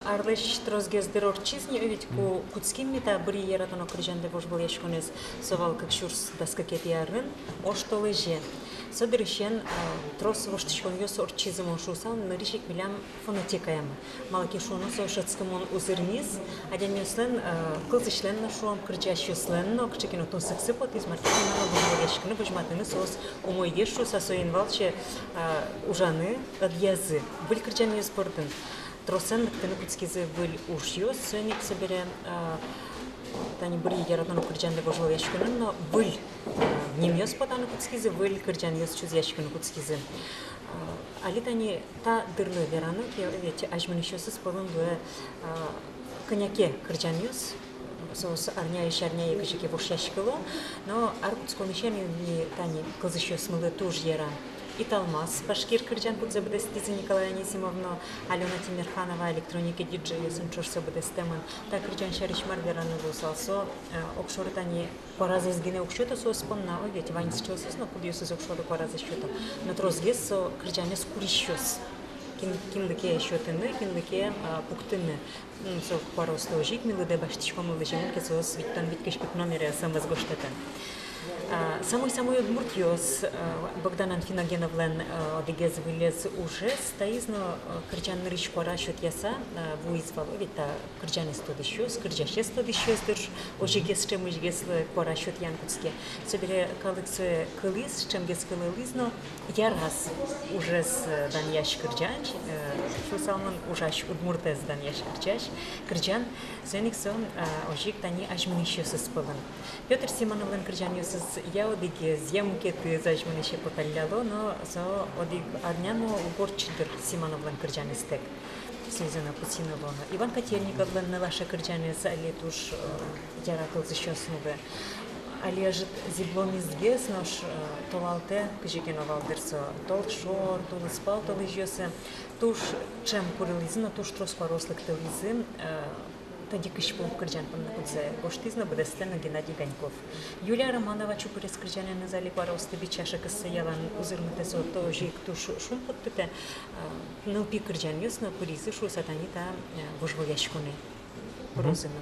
Арлеш трозгездер орчизни, ведь куцким мета бри яратано крижанде бож был яшконес совал как шурс даскакет ярын, оштолы же. Содырщен трос воштичкон ёс орчизм ошусал, наришик милям фонотекаем. Малаки шону сошацкамон узырниз, аден ёслен кылзышлен на шуам кричащуслен, но кчекино то сексипот из маркетинга бож был яшконы божматыны сос умой ешу сосоин валче ужаны от язы. Был кричан ёс пордын. Тросен кенекутскизе был ушьёс, сөник собере тани бри яратано кричанде божол яшконын, но был немёс потану кутскизе, был кричан ёс чуз яшконы кутскизе. Али тани та дырлы вераны, ведь ажмын ещёсыз полын дуэ коньяке кричан ёс, сос арня и шарня и кычеке бош яшкыло, но аркутскон ещё не тани кылзы ещёс мылы туж яра. Италмас, Башкир Кырджан Будзабдестизи Николая Анисимовна, Алена Тимирханова, электроники диджей, Сенчурса Будестеман, так Кырджан Шарич Марверану Лусалсо, Окшоритани, Кораза из Гине Окшота, Соспомна, ой, ведь Вань сейчас, но кудиус из Окшота Кораза счета, но трозгес, Кырджанес Курищос, Кинлыке счетыны, Кинлыке Пуктыны, со Коросто Жик, Милыде Баштичком Лыжин, Кесос, Виктон Виткешпик номере Самвазгоштета. Самой Удмуртиос Богдан Анфиногеновлен одегез вылез уже стоизно Кырджан рыч кора счет яса вуизвал ведь Кырджан стодищос, Кырджаше стодищос дырж ожегез чем ожегез кора счет янкутске. Собере калыксы кылыз, чем гез кылызно ярас уже с даньяш Кырджан, что самон ужаш Удмуртез даньяш Кырджан, зениксон ожег тани ажминищос спылын. Петр Симоновлен Кырджан ёсыз я одиге зъемките зажмени ще поталяло, но за одиг арняно угорчидыр Симоновлен Кырджанистек. Сезона Путиново. Иван Котельниковлен на ваша Кырджанис али туш яракыл зещёснове. Али ажит зиблом изгес наш толалте кыжекеновал дерсо толшор, толыспал толыжёсе. Туш чем курилизно, туш троспарослык толизы. Тоді кишпов Кырджан паннакудзе гоштизно Будестена Геннадий Ганьков. Юлия Романова чупурес Кырджане на зали пара остеби чаша кысаялан узырмытесо то жик туш шум подпите нылпи Кырджан ёсно пуризы шу сатанита вожвояшкуны розыны.